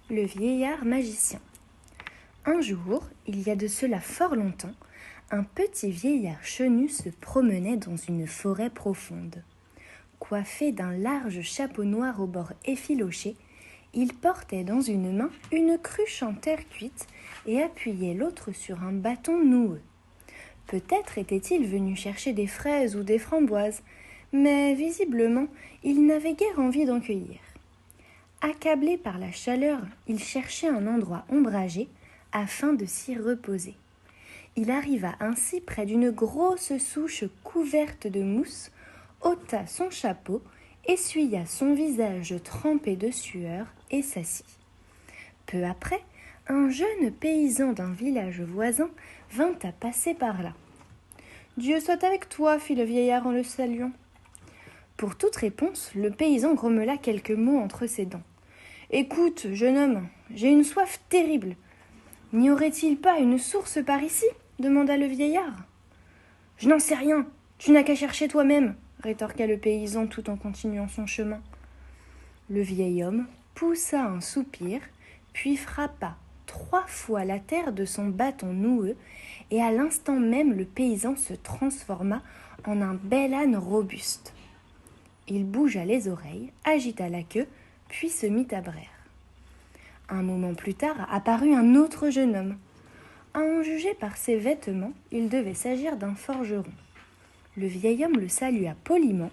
Le vieillard magicien. Un jour, il y a de cela fort longtemps, un petit vieillard chenu se promenait dans une forêt profonde. Coiffé d'un large chapeau noir au bord effiloché, il portait dans une main une cruche en terre cuite et appuyait l'autre sur un bâton noueux. Peut-être était-il venu chercher des fraises ou des framboises, mais visiblement, il n'avait guère envie d'en cueillir. Accablé par la chaleur, il cherchait un endroit ombragé afin de s'y reposer. Il arriva ainsi près d'une grosse souche couverte de mousse, ôta son chapeau, essuya son visage trempé de sueur et s'assit. Peu après, un jeune paysan d'un village voisin vint à passer par là. « Dieu soit avec toi, fit le vieillard en le saluant. » Pour toute réponse, le paysan grommela quelques mots entre ses dents. « Écoute, jeune homme, j'ai une soif terrible. N'y aurait-il pas une source par ici ?» demanda le vieillard. « Je n'en sais rien, tu n'as qu'à chercher toi-même, » rétorqua le paysan tout en continuant son chemin. Le vieil homme poussa un soupir, puis frappa 3 fois la terre de son bâton noueux, et à l'instant même le paysan se transforma en un bel âne robuste. Il bougea les oreilles, agita la queue, puis se mit à braire. Un moment plus tard apparut un autre jeune homme. À en juger par ses vêtements, il devait s'agir d'un forgeron. Le vieil homme le salua poliment,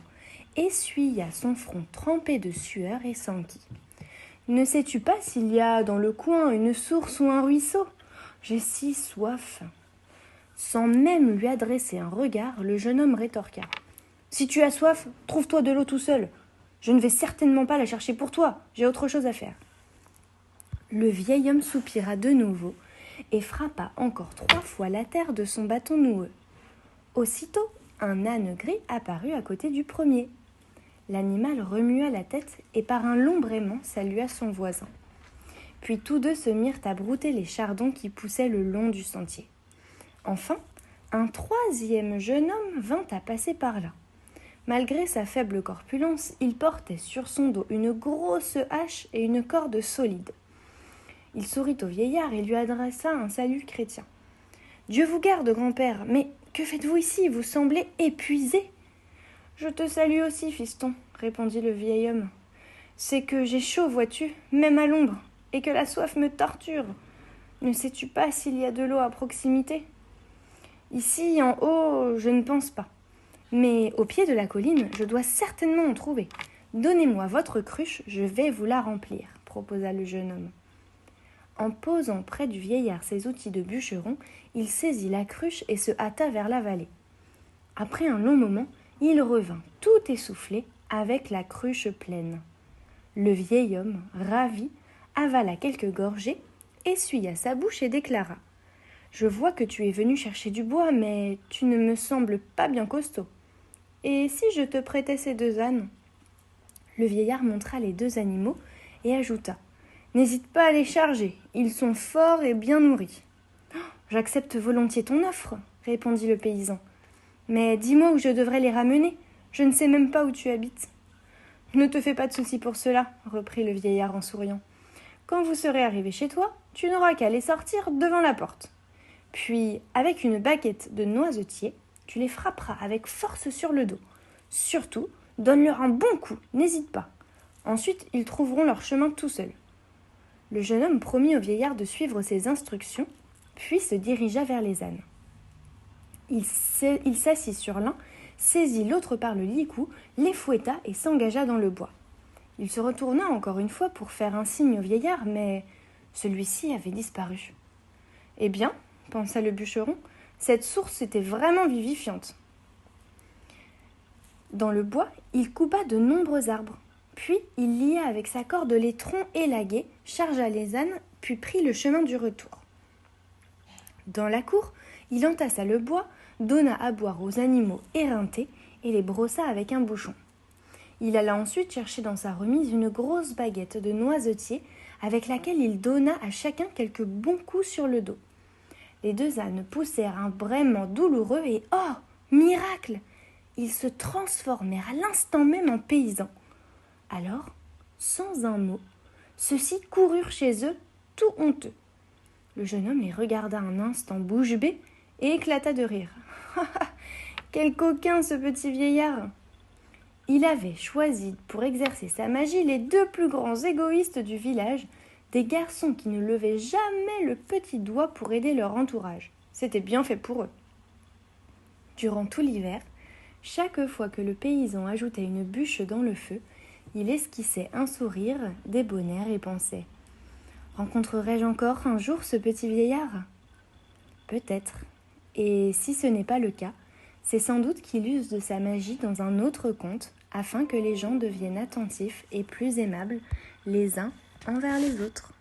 essuya son front trempé de sueur et s'enquit. « Ne sais-tu pas s'il y a dans le coin une source ou un ruisseau ? J'ai si soif. » Sans même lui adresser un regard, le jeune homme rétorqua. « Si tu as soif, trouve-toi de l'eau tout seul. Je ne vais certainement pas la chercher pour toi, j'ai autre chose à faire. » Le vieil homme soupira de nouveau et frappa encore 3 fois la terre de son bâton noueux. Aussitôt, un âne gris apparut à côté du premier. L'animal remua la tête et par un long braiement salua son voisin. Puis tous deux se mirent à brouter les chardons qui poussaient le long du sentier. Enfin, un 3e jeune homme vint à passer par là. Malgré sa faible corpulence, il portait sur son dos une grosse hache et une corde solide. Il sourit au vieillard et lui adressa un salut chrétien. « Dieu vous garde, grand-père, mais que faites-vous ici ? Vous semblez épuisé. »« Je te salue aussi, fiston, » répondit le vieil homme. « C'est que j'ai chaud, vois-tu, même à l'ombre, et que la soif me torture. Ne sais-tu pas s'il y a de l'eau à proximité ? » « Ici, en haut, je ne pense pas. Mais au pied de la colline, je dois certainement en trouver. Donnez-moi votre cruche, je vais vous la remplir, » proposa le jeune homme. En posant près du vieillard ses outils de bûcheron, il saisit la cruche et se hâta vers la vallée. Après un long moment, il revint tout essoufflé avec la cruche pleine. Le vieil homme, ravi, avala quelques gorgées, essuya sa bouche et déclara « Je vois que tu es venu chercher du bois, mais tu ne me sembles pas bien costaud. Et si je te prêtais ces 2 ânes ?» Le vieillard montra les 2 animaux et ajouta « N'hésite pas à les charger, ils sont forts et bien nourris. »« J'accepte volontiers ton offre, » répondit le paysan. « Mais dis-moi où je devrais les ramener, je ne sais même pas où tu habites. »« Ne te fais pas de soucis pour cela, » reprit le vieillard en souriant. « Quand vous serez arrivé chez toi, tu n'auras qu'à les sortir devant la porte. Puis, avec une baguette de noisetier, tu les frapperas avec force sur le dos. Surtout, donne-leur un bon coup, n'hésite pas. Ensuite, ils trouveront leur chemin tout seuls. » Le jeune homme promit au vieillard de suivre ses instructions, puis se dirigea vers les ânes. Il s'assit sur l'un, saisit l'autre par le licou, les fouetta et s'engagea dans le bois. Il se retourna encore une fois pour faire un signe au vieillard, mais celui-ci avait disparu. « Eh bien, » pensa le bûcheron, « cette source était vraiment vivifiante. » Dans le bois, il coupa de nombreux arbres. Puis, il lia avec sa corde les troncs élagués, chargea les ânes, puis prit le chemin du retour. Dans la cour, il entassa le bois, donna à boire aux animaux éreintés et les brossa avec un bouchon. Il alla ensuite chercher dans sa remise une grosse baguette de noisetier avec laquelle il donna à chacun quelques bons coups sur le dos. Les 2 ânes poussèrent un braiement douloureux et « oh, miracle !» ils se transformèrent à l'instant même en paysans. Alors, sans un mot, Ceux-ci coururent chez eux, tout honteux. Le jeune homme les regarda un instant bouche bée et éclata de rire. « Quel coquin ce petit vieillard !» Il avait choisi pour exercer sa magie les deux plus grands égoïstes du village, des garçons qui ne levaient jamais le petit doigt pour aider leur entourage. C'était bien fait pour eux. Durant tout l'hiver, chaque fois que le paysan ajoutait une bûche dans le feu, il esquissait un sourire, débonnaire et pensait « Rencontrerai-je encore un jour ce petit vieillard ?» Peut-être. Et si ce n'est pas le cas, c'est sans doute qu'il use de sa magie dans un autre conte, afin que les gens deviennent attentifs et plus aimables les uns envers les autres.